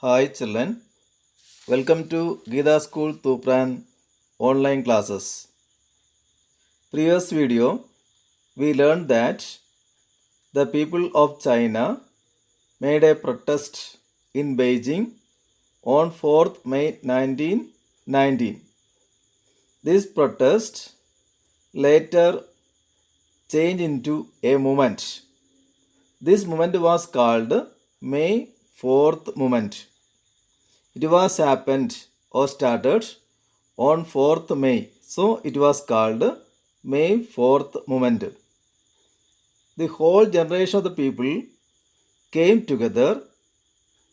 Hi children, welcome to Gita School Tupran online classes. Previous video we learned that the people of China made a protest in Beijing on 4th May 1919. This protest later changed into a movement. This movement was called May 4th movement. It was happened or started on 4th May. So it was called May 4th movement. The whole generation of the people came together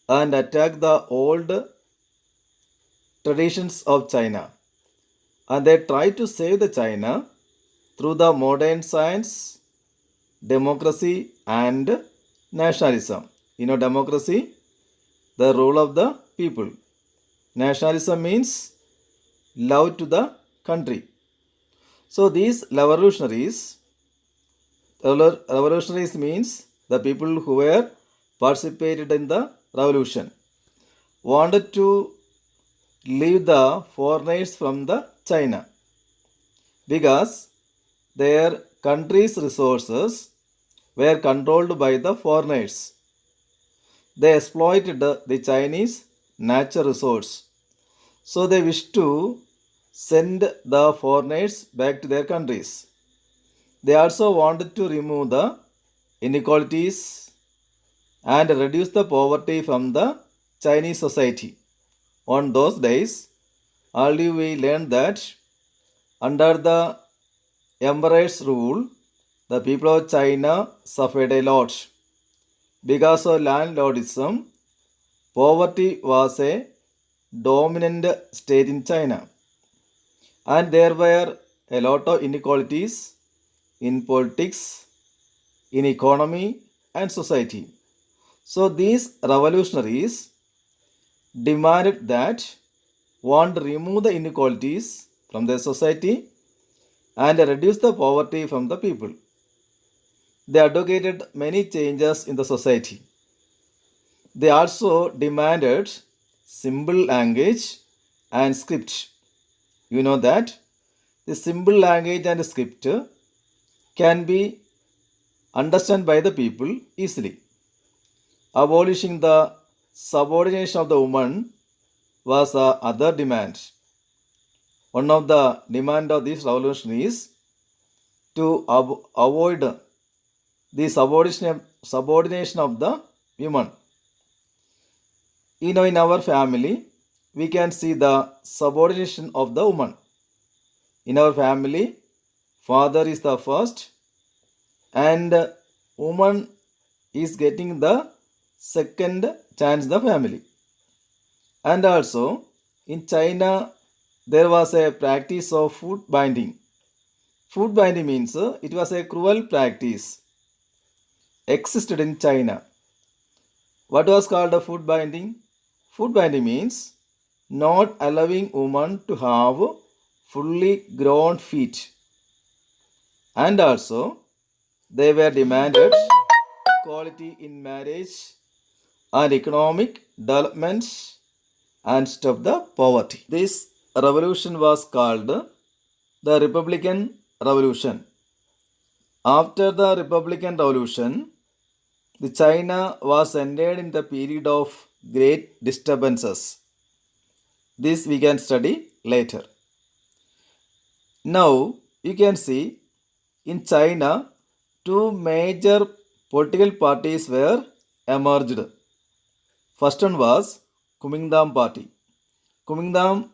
and attacked the old traditions of China. And they tried to save the China through the modern science, democracy and nationalism. Democracy, the rule of the people. Nationalism means love to the country. So these revolutionaries means the people who were participated in the revolution, wanted to leave the foreigners from the China because their country's resources were controlled by the foreigners. They exploited the Chinese natural resource. So they wished to send the foreigners back to their countries. They also wanted to remove the inequalities and reduce the poverty from the Chinese society. On those days, already we learned that under the emperor's rule, the people of China suffered a lot. Because of landlordism, poverty was a dominant state in China. And there were a lot of inequalities in politics, in economy and society. So these revolutionaries demanded that want to remove the inequalities from their society and reduce the poverty from the people. They advocated many changes in the society. They also demanded simple language and script. You know that the simple language and script can be understood by the people easily. Abolishing the subordination of the woman was other demand. One of the demand of this revolution is to avoid the subordination of the woman. In our family, we can see the subordination of the woman. In our family, father is the first and woman is getting the second chance in the family. And also in China, there was a practice of foot binding. Foot binding means it was a cruel practice existed in China. What was called a foot binding? Foot binding means not allowing women to have fully grown feet. And also they were demanded equality in marriage and economic development and stop the poverty. This revolution was called the Republican Revolution. After the Republican Revolution, the China was entered in the period of great disturbances. This we can study later. Now you can see in China two major political parties were emerged. First one was Kuomintang party. Kuomintang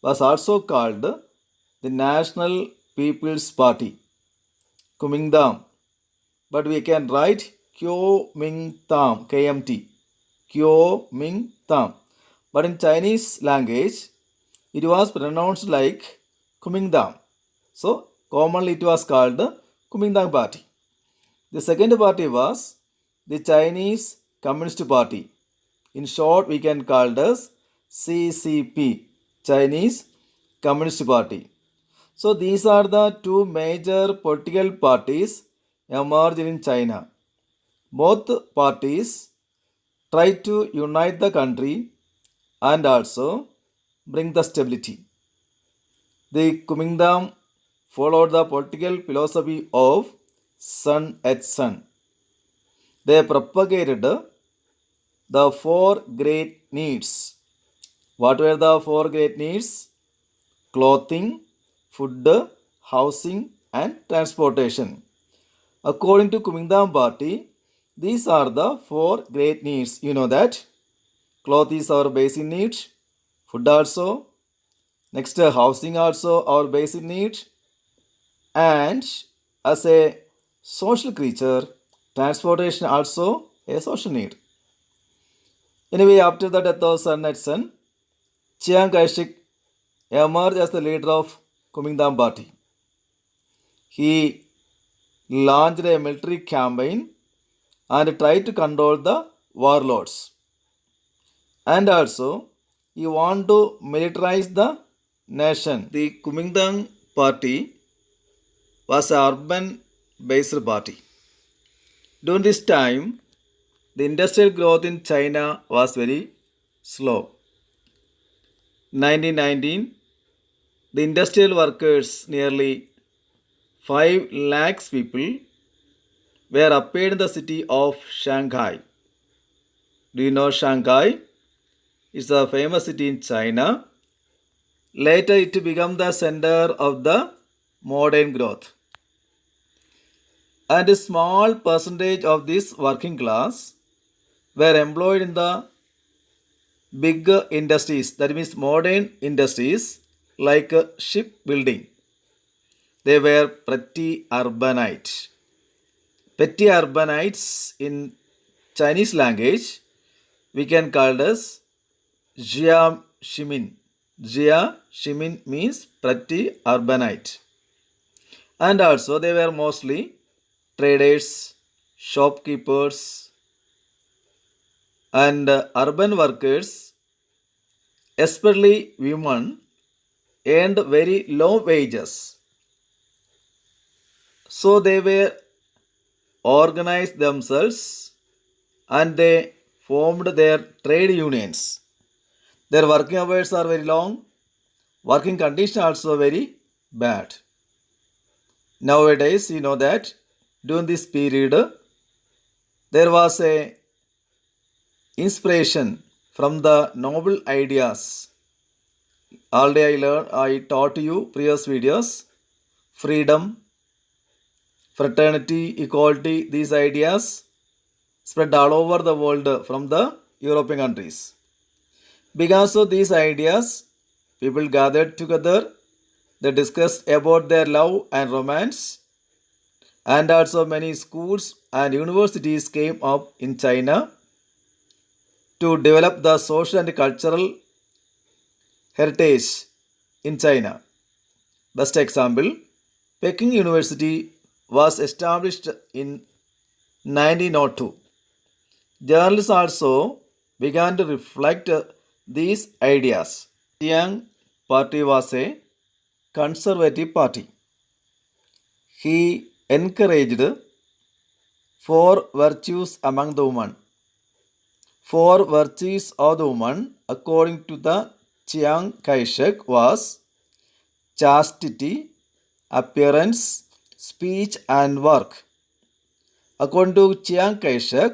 was also called the National People's Party. Kuomintang. But we can write Kuomintang, KMT. Kuomintang. But in Chinese language, it was pronounced like Kuomintang. So, commonly it was called the Kuomintang party. The second party was the Chinese Communist Party. In short, we can call it as CCP, Chinese Communist Party. So these are the two major political parties emerged in China. Both parties tried to unite the country and also bring the stability. The Kuomintang followed the political philosophy of son at son. They propagated the four great needs. What were the four great needs? Clothing, food, housing, and transportation. According to Kuomintang Party, these are the four great needs. You know that. Cloth is our basic need. Food also. Next, housing also our basic need. And as a social creature, transportation also a social need. Anyway, after the death of Sun Yat-sen, Chiang Kai-shek emerged as the leader of Kuomintang Party. He launched a military campaign and tried to control the warlords. And also, he wanted to militarize the nation. The Kuomintang Party was an urban-based party. During this time, the industrial growth in China was very slow. 1919, the industrial workers, nearly 5 lakhs people, were appeared in the city of Shanghai. Do you know Shanghai? It's a famous city in China. Later, it became the center of the modern growth. And a small percentage of this working class were employed in the big industries, that means modern industries like shipbuilding. They were petty urbanites. Petty urbanites in Chinese language we can call as Jia Shimin. Jia Shimin means petty urbanite. And also they were mostly traders, shopkeepers, and urban workers, especially women, earned very low wages. So they were organized themselves and they formed their trade unions. Their working hours are very long, working conditions also very bad. Nowadays, you know that during this period, there was a inspiration from the noble ideas. Already I taught you previous videos. Freedom, fraternity, equality, these ideas spread all over the world from the European countries. Because of these ideas, people gathered together. They discussed about their love and romance. And also many schools and universities came up in China to develop the social and cultural heritage in China. Best example, Peking University was established in 1902. Journalists also began to reflect these ideas. Chiang Party was a conservative party. He encouraged 4 virtues among the women. 4 virtues of the woman, according to the Chiang Kai-shek, was chastity, appearance, speech, and work. According to Chiang Kai-shek,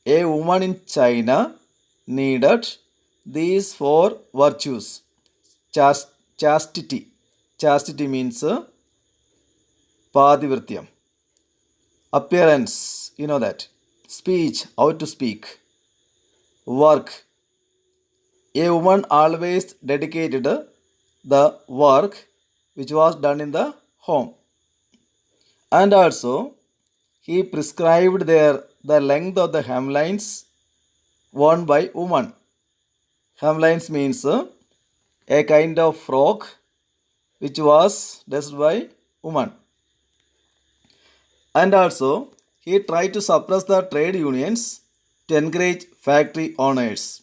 a woman in China needed these 4 virtues. Chastity. Chastity means Padivrityam. Appearance, you know that. Speech, how to speak. Work. A woman always dedicated the work which was done in the home. And also, he prescribed the length of the hemlines worn by women. Hemlines means a kind of frock which was dressed by women. And also, he tried to suppress the trade unions to encourage factory owners.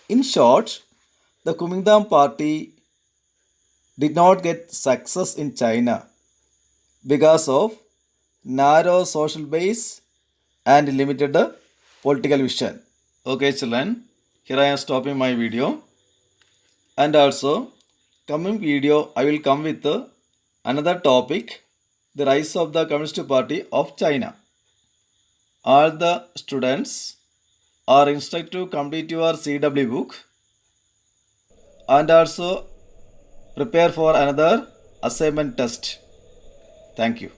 In short, the Kuomintang Party did not get success in China because of narrow social base and limited political vision. Okay, children. here I am stopping my video. And also, coming video I will come with another topic, the rise of the Communist Party of China. All the students are instructed to complete your CW book and also prepare for another assignment test. Thank you.